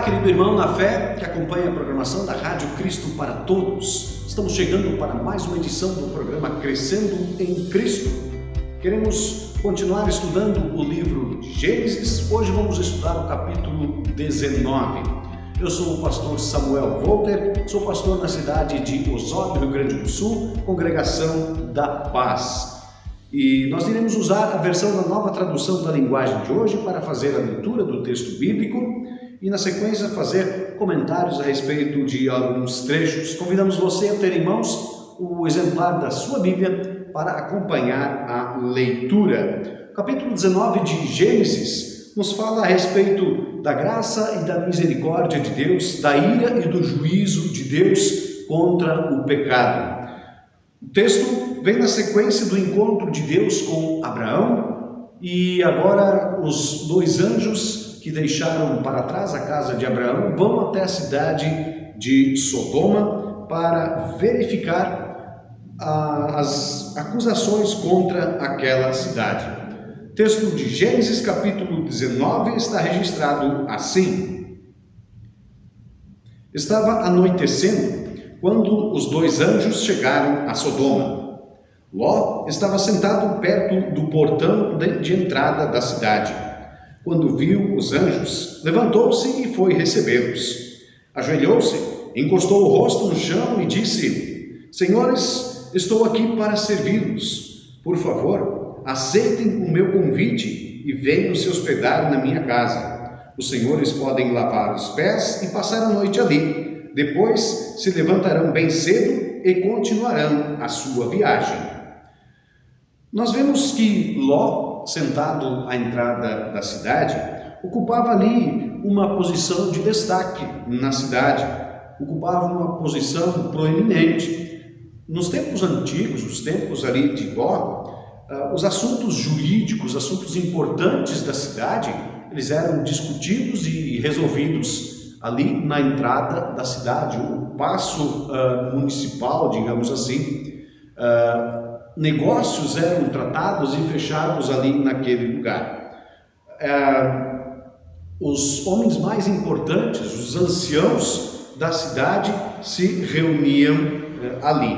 querido irmão na fé que acompanha a programação da Rádio Cristo para Todos. Estamos chegando para mais uma edição do programa Crescendo em Cristo. Queremos continuar estudando o livro de Gênesis. Hoje vamos estudar o capítulo 19. Eu sou o pastor Samuel Volter, sou pastor na cidade de Osório, Rio Grande do Sul, Congregação da Paz. E nós iremos usar a versão da Nova Tradução da Linguagem de hoje para fazer a leitura do texto bíblico e, na sequência, fazer comentários a respeito de alguns trechos. Convidamos você a ter em mãos o exemplar da sua Bíblia para acompanhar a leitura. O capítulo 19 de Gênesis nos fala a respeito da graça e da misericórdia de Deus, da ira e do juízo de Deus contra o pecado. O texto vem na sequência do encontro de Deus com Abraão e agora os dois anjos que deixaram para trás a casa de Abraão vão até a cidade de Sodoma para verificar as acusações contra aquela cidade. O texto de Gênesis capítulo 19 está registrado assim: Estava anoitecendo quando os dois anjos chegaram a Sodoma. Ló estava sentado perto do portão de entrada da cidade. Quando viu os anjos, levantou-se e foi recebê-los. Ajoelhou-se, encostou o rosto no chão e disse: Senhores, estou aqui para servi-los. Por favor, aceitem o meu convite e venham se hospedar na minha casa. Os senhores podem lavar os pés e passar a noite ali. Depois se levantarão bem cedo e continuarão a sua viagem. Nós vemos que Ló, sentado à entrada da cidade, ocupava ali uma posição de destaque na cidade, ocupava uma posição proeminente. Nos tempos antigos, os tempos ali de Ló, os assuntos jurídicos, assuntos importantes da cidade, eles eram discutidos e resolvidos ali na entrada da cidade, o paço municipal, digamos assim. Negócios eram tratados e fechados ali naquele lugar. Os homens mais importantes, os anciãos da cidade, se reuniam ali.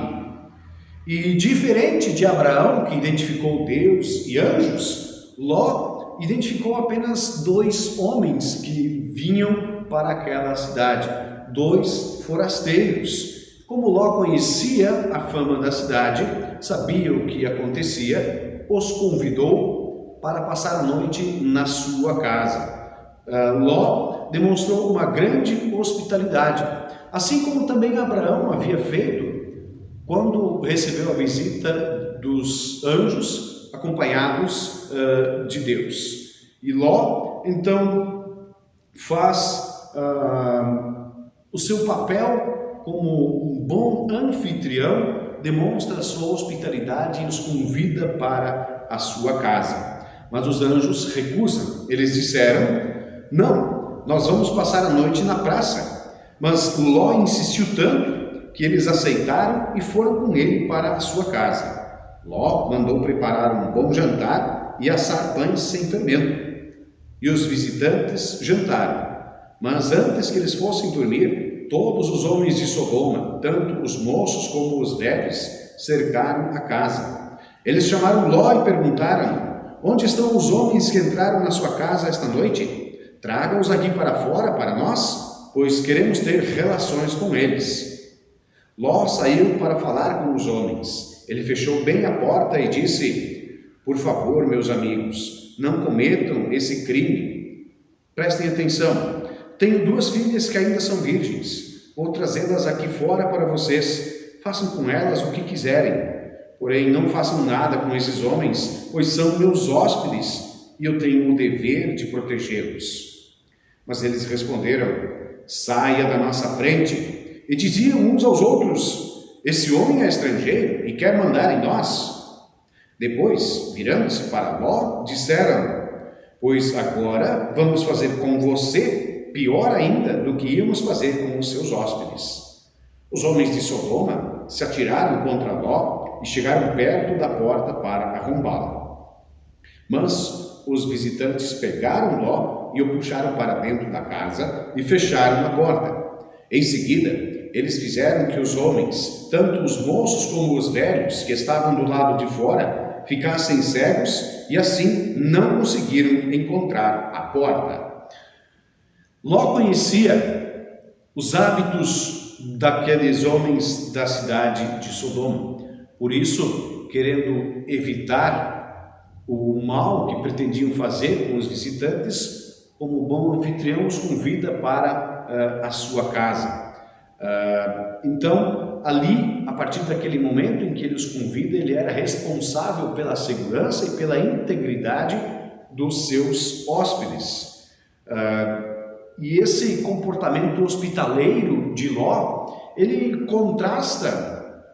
E diferente de Abraão, que identificou Deus e anjos, Ló identificou apenas dois homens que vinham para aquela cidade, dois forasteiros. Como Ló conhecia a fama da cidade, sabia o que acontecia, os convidou para passar a noite na sua casa. Ló demonstrou uma grande hospitalidade, assim como também Abraão havia feito quando recebeu a visita dos anjos acompanhados de Deus. E Ló, então, faz o seu papel como um bom anfitrião, demonstra a sua hospitalidade e os convida para a sua casa. Mas os anjos recusam. Eles disseram: não, nós vamos passar a noite na praça. Mas Ló insistiu tanto que eles aceitaram e foram com ele para a sua casa. Ló mandou preparar um bom jantar e assar pães sem fermento. E os visitantes jantaram. Mas antes que eles fossem dormir, todos os homens de Sodoma, tanto os moços como os velhos, cercaram a casa. Eles chamaram Ló e perguntaram: onde estão os homens que entraram na sua casa esta noite? Tragam-os aqui para fora para nós, pois queremos ter relações com eles. Ló saiu para falar com os homens. Ele fechou bem a porta e disse: por favor, meus amigos, não cometam esse crime. Prestem atenção. Tenho duas filhas que ainda são virgens. Vou trazê-las aqui fora para vocês. Façam com elas o que quiserem. Porém, não façam nada com esses homens, pois são meus hóspedes e eu tenho o dever de protegê-los. Mas eles responderam: saia da nossa frente. E diziam uns aos outros: esse homem é estrangeiro e quer mandar em nós. Depois, virando-se para Ló, disseram: pois agora vamos fazer com você pior ainda do que íamos fazer com os seus hóspedes. Os homens de Sodoma se atiraram contra Ló e chegaram perto da porta para arrombá-la. Mas os visitantes pegaram Ló Ló e o puxaram para dentro da casa e fecharam a porta. Em seguida, eles fizeram que os homens, tanto os moços como os velhos que estavam do lado de fora, ficassem cegos e assim não conseguiram encontrar a porta. Ló conhecia os hábitos daqueles homens da cidade de Sodoma. Por isso, querendo evitar o mal que pretendiam fazer com os visitantes, como bom anfitrião os convida para a sua casa. Então, ali, a partir daquele momento em que ele os convida, ele era responsável pela segurança e pela integridade dos seus hóspedes. E esse comportamento hospitaleiro de Ló, ele contrasta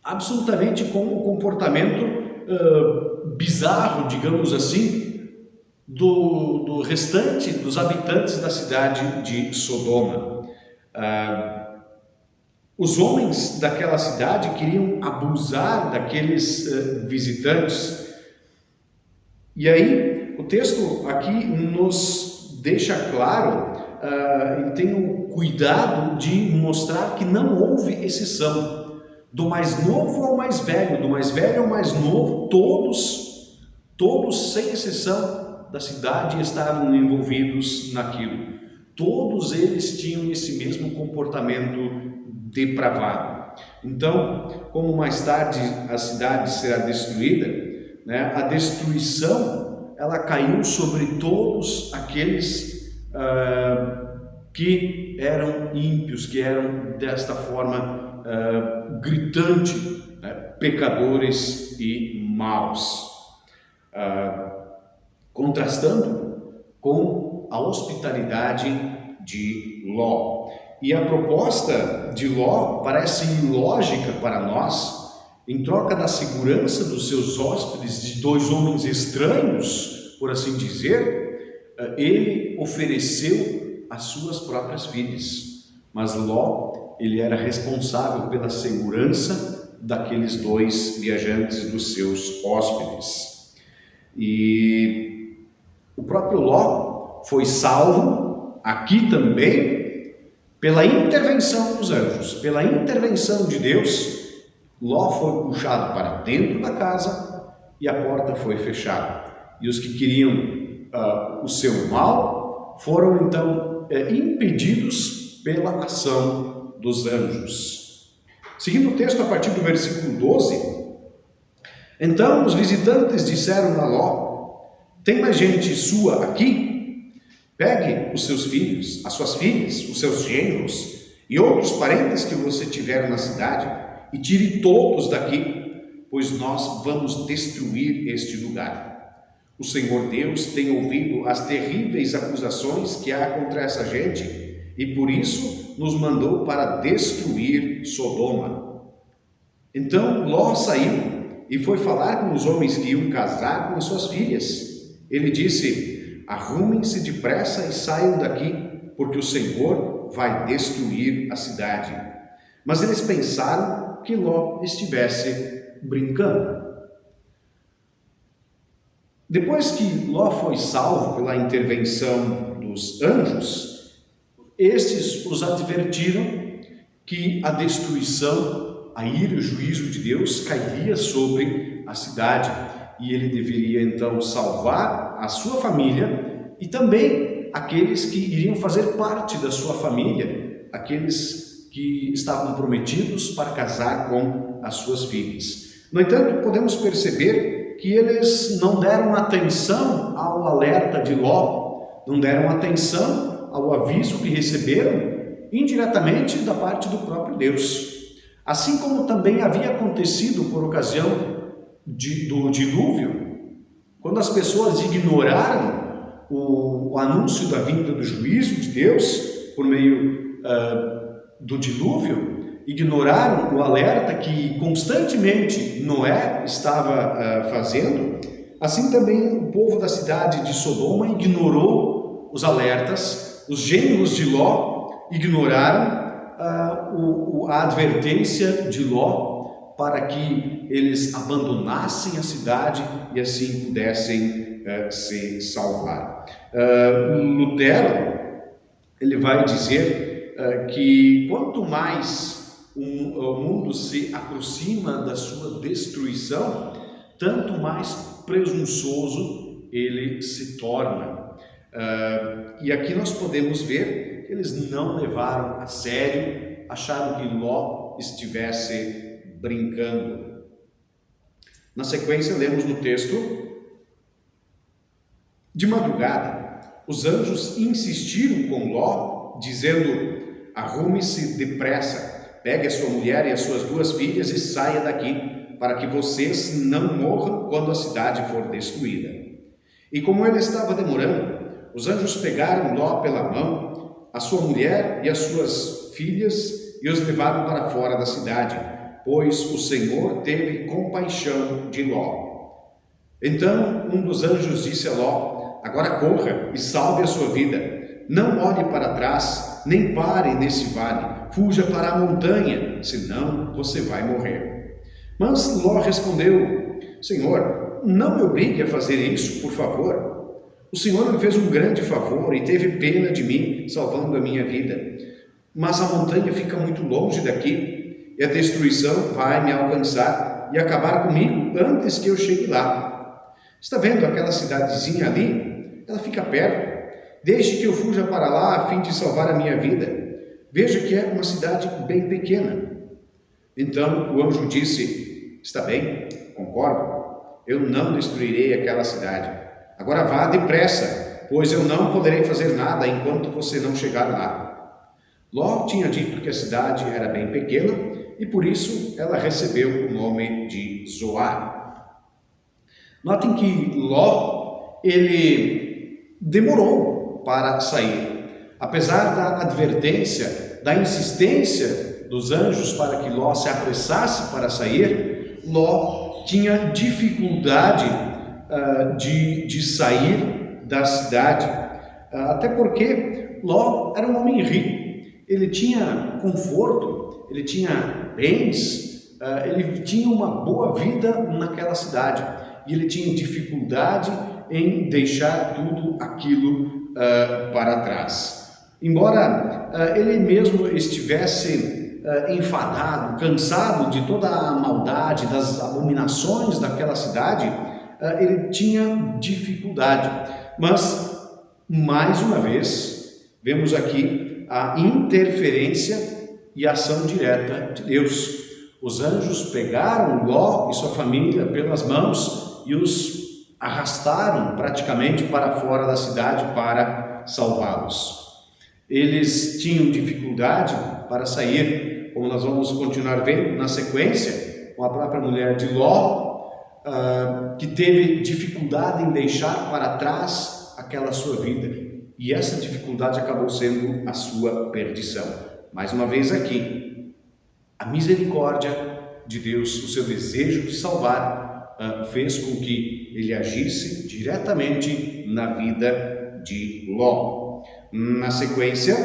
absolutamente com o comportamento bizarro, digamos assim, do restante dos habitantes da cidade de Sodoma. Os homens daquela cidade queriam abusar daqueles visitantes. E aí, o texto aqui nos deixa claro, e tem o cuidado de mostrar que não houve exceção. Do mais novo ao mais velho, do mais velho ao mais novo, todos sem exceção da cidade estavam envolvidos naquilo. Todos eles tinham esse mesmo comportamento depravado. Então, como mais tarde a cidade será destruída, né, a destruição ela caiu sobre todos aqueles que eram ímpios, que eram desta forma gritante, né, pecadores e maus, contrastando com a hospitalidade de Ló. E a proposta de Ló parece ilógica para nós. Em troca da segurança dos seus hóspedes, de dois homens estranhos, por assim dizer, ele ofereceu as suas próprias filhas. Mas Ló, ele era responsável pela segurança daqueles dois viajantes, dos seus hóspedes. E o próprio Ló foi salvo aqui também pela intervenção dos anjos, pela intervenção de Deus. Ló foi puxado para dentro da casa e a porta foi fechada. E os que queriam o seu mal foram então impedidos pela ação dos anjos. Seguindo o texto a partir do versículo 12, então os visitantes disseram a Ló: tem mais gente sua aqui? Pegue os seus filhos, as suas filhas, os seus genros e outros parentes que você tiver na cidade e tire todos daqui, pois nós vamos destruir este lugar. O Senhor Deus tem ouvido as terríveis acusações que há contra essa gente e por isso nos mandou para destruir Sodoma. Então Ló saiu e foi falar com os homens que iam casar com as suas filhas. Ele disse: arrumem-se depressa e saiam daqui, porque o Senhor vai destruir a cidade. Mas eles pensaram que Ló estivesse brincando. Depois que Ló foi salvo pela intervenção dos anjos, estes os advertiram que a destruição, a ira e o juízo de Deus cairia sobre a cidade, e ele deveria então salvar a sua família e também aqueles que iriam fazer parte da sua família, aqueles que estavam prometidos para casar com as suas filhas. No entanto, podemos perceber que eles não deram atenção ao alerta de Ló, não deram atenção ao aviso que receberam indiretamente da parte do próprio Deus. Assim como também havia acontecido por ocasião do dilúvio, quando as pessoas ignoraram o anúncio da vinda do juízo de Deus por meio do dilúvio, ignoraram o alerta que constantemente Noé estava fazendo, assim também o povo da cidade de Sodoma ignorou os alertas, os genros de Ló ignoraram a advertência de Ló para que eles abandonassem a cidade e assim pudessem se salvar. Lutero, ele vai dizer que quanto mais o mundo se aproxima da sua destruição, tanto mais presunçoso ele se torna. E aqui nós podemos ver que eles não levaram a sério, acharam que Ló estivesse brincando. Na sequência, lemos no texto: de madrugada, os anjos insistiram com Ló, dizendo: arrume-se depressa, pegue a sua mulher e as suas 2 filhas e saia daqui, para que vocês não morram quando a cidade for destruída. E como ele estava demorando, os anjos pegaram Ló pela mão, a sua mulher e as suas filhas, e os levaram para fora da cidade, pois o Senhor teve compaixão de Ló. Então um dos anjos disse a Ló: agora corra e salve a sua vida. Não olhe para trás, nem pare nesse vale. Fuja para a montanha, senão você vai morrer. Mas Ló respondeu: Senhor, não me obrigue a fazer isso, por favor. O Senhor me fez um grande favor e teve pena de mim, salvando a minha vida. Mas a montanha fica muito longe daqui, e a destruição vai me alcançar e acabar comigo antes que eu chegue lá. Está vendo aquela cidadezinha ali? Ela fica perto. Deixe que eu fuja para lá a fim de salvar a minha vida. Veja que é uma cidade bem pequena. Então o anjo disse: está bem, concordo. Eu não destruirei aquela cidade. Agora vá depressa, pois eu não poderei fazer nada enquanto você não chegar lá. Ló tinha dito que a cidade era bem pequena e por isso ela recebeu o nome de Zoar. Notem que Ló, ele demorou para sair. Apesar da advertência, da insistência dos anjos para que Ló se apressasse para sair, Ló tinha dificuldade de sair da cidade, até porque Ló era um homem rico. Ele tinha conforto, ele tinha bens, ele tinha uma boa vida naquela cidade, e ele tinha dificuldade em deixar tudo aquilo para trás. Embora ele mesmo estivesse enfadado, cansado de toda a maldade, das abominações daquela cidade, ele tinha dificuldade. Mas, mais uma vez, vemos aqui a interferência e ação direta de Deus. Os anjos pegaram Ló e sua família pelas mãos e os arrastaram praticamente para fora da cidade para salvá-los. Eles tinham dificuldade para sair, como nós vamos continuar vendo na sequência, com a própria mulher de Ló, que teve dificuldade em deixar para trás aquela sua vida, e essa dificuldade acabou sendo a sua perdição. Mais uma vez aqui, a misericórdia de Deus, o seu desejo de salvar, fez com que ele agisse diretamente na vida de Ló. Na sequência,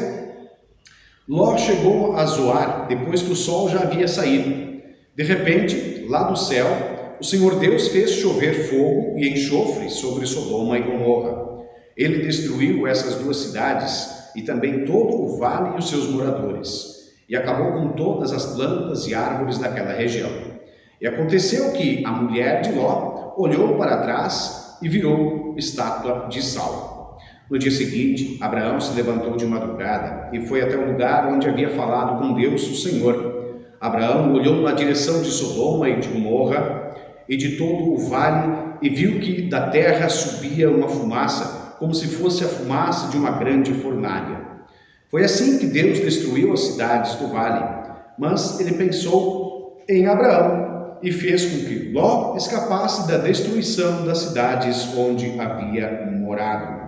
Ló chegou a Zoar depois que o sol já havia saído. De repente, lá do céu, o Senhor Deus fez chover fogo e enxofre sobre Sodoma e Gomorra. Ele destruiu essas 2 cidades e também todo o vale e os seus moradores, e acabou com todas as plantas e árvores daquela região. E aconteceu que a mulher de Ló olhou para trás e virou estátua de sal. No dia seguinte, Abraão se levantou de madrugada e foi até o lugar onde havia falado com Deus, o Senhor. Abraão olhou na direção de Sodoma e de Gomorra e de todo o vale, e viu que da terra subia uma fumaça, como se fosse a fumaça de uma grande fornalha. Foi assim que Deus destruiu as cidades do vale, mas ele pensou em Abraão e fez com que Ló escapasse da destruição das cidades onde havia morado.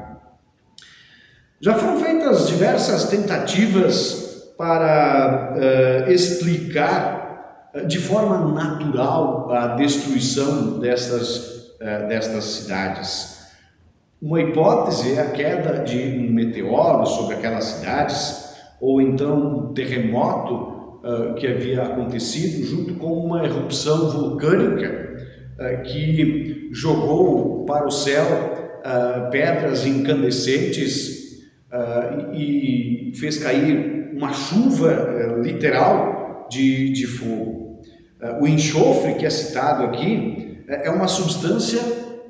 Já foram feitas diversas tentativas para explicar de forma natural a destruição destas cidades. Uma hipótese é a queda de um meteoro sobre aquelas cidades, ou então um terremoto que havia acontecido junto com uma erupção vulcânica que jogou para o céu pedras incandescentes e fez cair uma chuva literal de fogo. O enxofre que é citado aqui é uma substância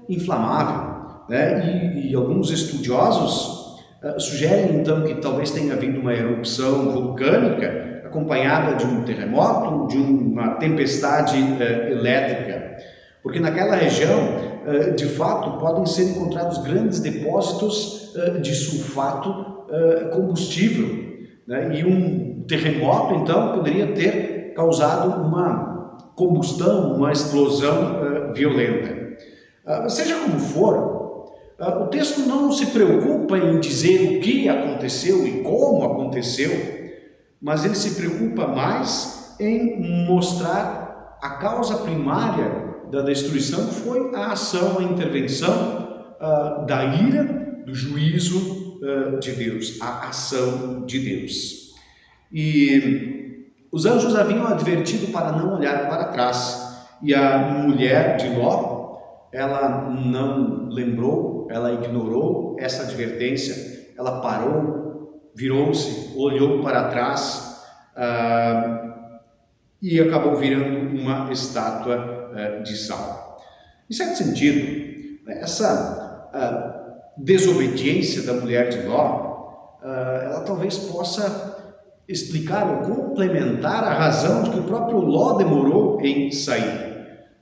inflamável, né? E alguns estudiosos sugerem então que talvez tenha havido uma erupção vulcânica acompanhada de um terremoto, de uma tempestade elétrica, porque naquela região de fato podem ser encontrados grandes depósitos de sulfato combustível, né? E um terremoto então poderia ter causado uma combustão, uma explosão violenta. Seja como for, o texto não se preocupa em dizer o que aconteceu e como aconteceu, mas ele se preocupa mais em mostrar a causa primária da destruição foi a ação, a intervenção da ira, do juízo de Deus, a ação de Deus. E os anjos haviam advertido para não olhar para trás, e a mulher de Ló, ela não lembrou, ela ignorou essa advertência, ela parou, virou-se, olhou para trás e acabou virando uma estátua de sal. Em certo sentido, essa desobediência da mulher de Ló, ela talvez possa explicar ou complementar a razão de que o próprio Ló demorou em sair.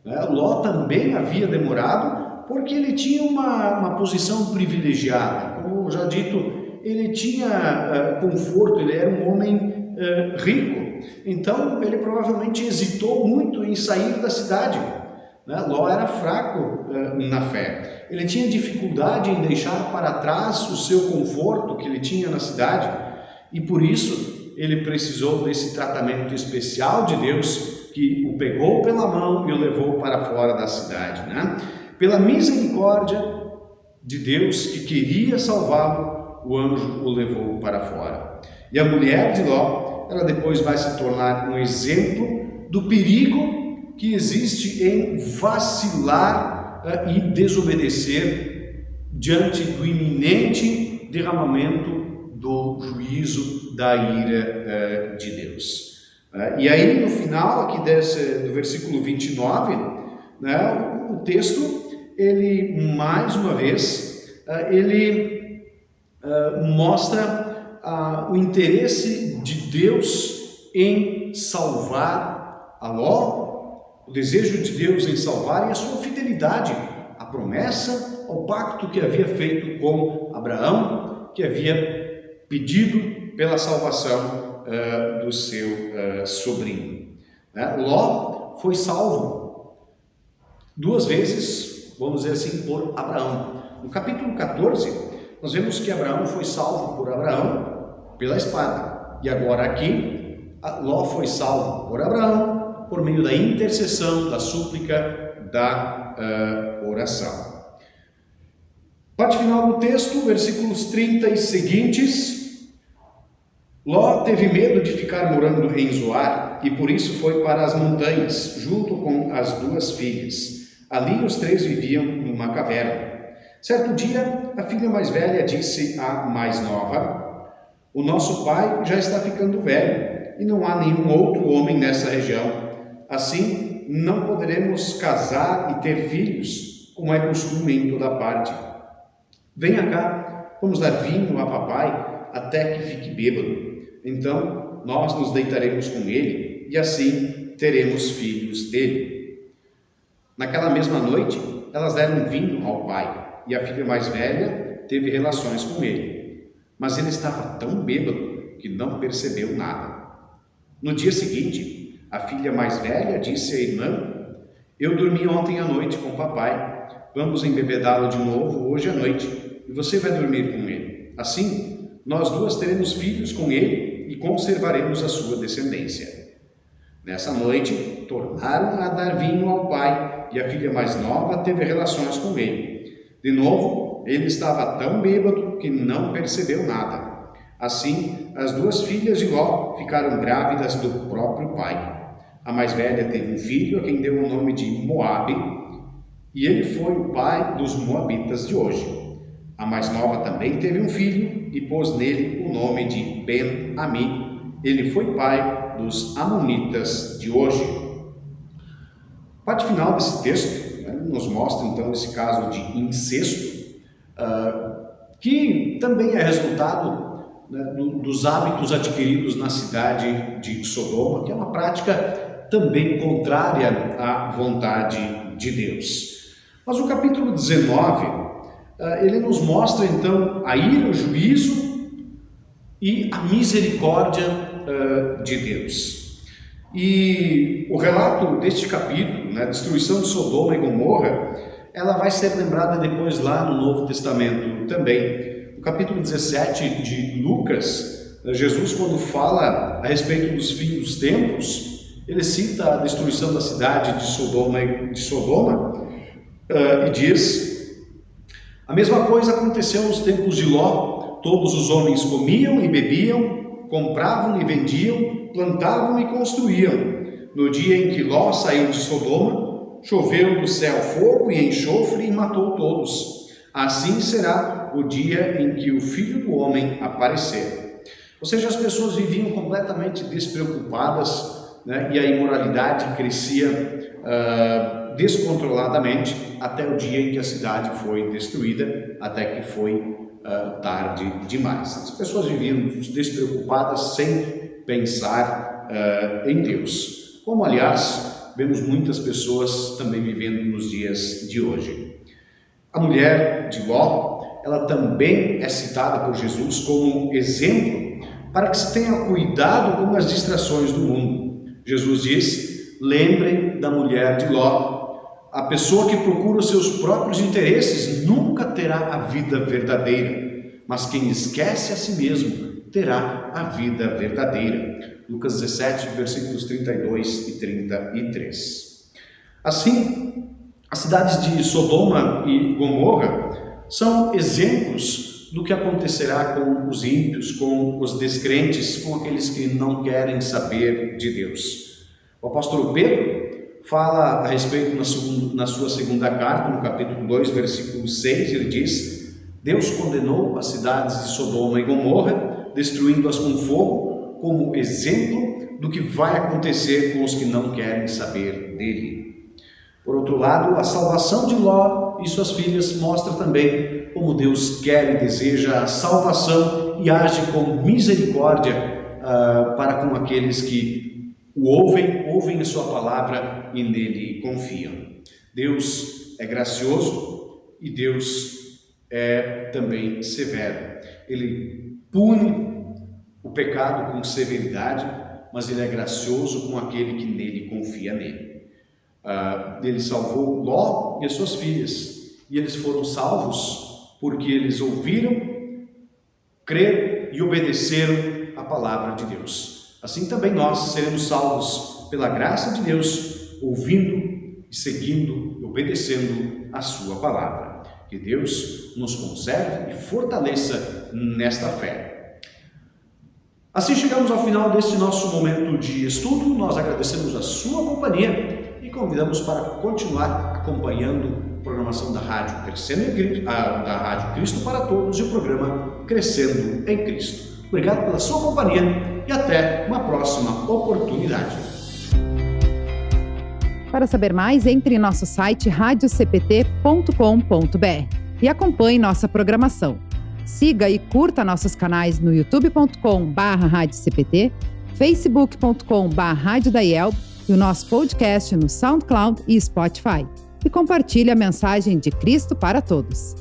Ló também havia demorado porque ele tinha uma posição privilegiada. Como já dito, ele tinha conforto, ele era um homem rico. Então ele provavelmente hesitou muito em sair da cidade. Ló era fraco na fé. Ele tinha dificuldade em deixar para trás o seu conforto que ele tinha na cidade, e por isso ele precisou desse tratamento especial de Deus, que o pegou pela mão e o levou para fora da cidade, né? Pela misericórdia de Deus que queria salvá-lo, o anjo o levou para fora. E a mulher de Ló, ela depois vai se tornar um exemplo do perigo que existe em vacilar e desobedecer diante do iminente derramamento do juízo da ira de Deus. E aí no final aqui do versículo 29, né, o texto, ele mais uma vez, ele mostra o interesse de Deus em salvar a Ló, o desejo de Deus em salvar e a sua fidelidade à promessa, ao pacto que havia feito com Abraão, que havia pedido pela salvação do seu sobrinho. Ló foi salvo 2 vezes, vamos dizer assim, por Abraão. No capítulo 14, nós vemos que Abraão foi salvo por Abraão pela espada. E agora aqui, Ló foi salvo por Abraão por meio da intercessão, da súplica, da oração. Parte final do texto, versículos 30 e seguintes. Ló teve medo de ficar morando em Zoar e por isso foi para as montanhas, junto com as 2 filhas. Ali os 3 viviam numa caverna. Certo dia, a filha mais velha disse à mais nova: "O nosso pai já está ficando velho e não há nenhum outro homem nessa região. Assim, não poderemos casar e ter filhos, como é costume em toda parte. Venha cá, vamos dar vinho a papai até que fique bêbado. Então, nós nos deitaremos com ele e assim teremos filhos dele." Naquela mesma noite, elas deram vinho ao pai e a filha mais velha teve relações com ele. Mas ele estava tão bêbado que não percebeu nada. No dia seguinte, a filha mais velha disse à irmã: "Eu dormi ontem à noite com o papai. Vamos embebedá-lo de novo hoje à noite e você vai dormir com ele. Assim, nós 2 teremos filhos com ele e conservaremos a sua descendência." Nessa noite, tornaram a dar vinho ao pai e a filha mais nova teve relações com ele. De novo, ele estava tão bêbado que não percebeu nada. Assim, as 2 filhas de Ló ficaram grávidas do próprio pai. A mais velha teve um filho a quem deu o nome de Moabe, e ele foi o pai dos moabitas de hoje. A mais nova também teve um filho e pôs nele o nome de Ben-Ami. Ele foi pai dos amonitas de hoje. A parte final desse texto, né, nos mostra então esse caso de incesto, que também é resultado, né, dos hábitos adquiridos na cidade de Sodoma, que é uma prática também contrária à vontade de Deus. Mas o capítulo 19, ele nos mostra então a ira, o juízo e a misericórdia de Deus. E o relato deste capítulo, né, a destruição de Sodoma e Gomorra, ela vai ser lembrada depois lá no Novo Testamento também. No capítulo 17 de Lucas, Jesus, quando fala a respeito dos fins dos tempos, ele cita a destruição da cidade de Sodoma e diz: a mesma coisa aconteceu nos tempos de Ló. Todos os homens comiam e bebiam, compravam e vendiam, plantavam e construíam. No dia em que Ló saiu de Sodoma, choveu do céu fogo e enxofre e matou todos. Assim será o dia em que o Filho do Homem aparecer. Ou seja, as pessoas viviam completamente despreocupadas, né? E a imoralidade crescia descontroladamente até o dia em que a cidade foi destruída, até que foi tarde demais. As pessoas viviam despreocupadas, sem pensar em Deus, como aliás vemos muitas pessoas também vivendo nos dias de hoje. A mulher de Ló, ela também é citada por Jesus como exemplo para que se tenha cuidado com as distrações do mundo. Jesus diz: lembrem da mulher de Ló. A pessoa que procura os seus próprios interesses nunca terá a vida verdadeira, mas quem esquece a si mesmo terá a vida verdadeira. Lucas 17, versículos 32 e 33. Assim, as cidades de Sodoma e Gomorra são exemplos do que acontecerá com os ímpios, com os descrentes, com aqueles que não querem saber de Deus. O apóstolo Pedro fala a respeito na sua segunda carta, no capítulo 2, versículo 6, ele diz: Deus condenou as cidades de Sodoma e Gomorra, destruindo-as com fogo, como exemplo do que vai acontecer com os que não querem saber dele. Por outro lado, a salvação de Ló e suas filhas mostra também como Deus quer e deseja a salvação e age com misericórdia para com aqueles que o ouvem a sua palavra e nele confiam. Deus é gracioso e Deus é também severo. Ele pune o pecado com severidade, mas ele é gracioso com aquele que nele confia nele. Ele salvou Ló e as suas filhas, e eles foram salvos porque eles ouviram, creram e obedeceram a palavra de Deus. Assim também nós seremos salvos pela graça de Deus, ouvindo e seguindo e obedecendo a sua palavra. Que Deus nos conserve e fortaleça nesta fé. Assim chegamos ao final deste nosso momento de estudo. Nós agradecemos a sua companhia e convidamos para continuar acompanhando a programação da Rádio da Rádio Cristo para Todos e o programa Crescendo em Cristo. Obrigado pela sua companhia e até uma próxima oportunidade. Para saber mais, entre em nosso site radiocpt.com.br e acompanhe nossa programação. Siga e curta nossos canais no youtube.com/radiocpt, facebook.com/radiodaielb e o nosso podcast no SoundCloud e Spotify. E compartilhe a mensagem de Cristo para todos.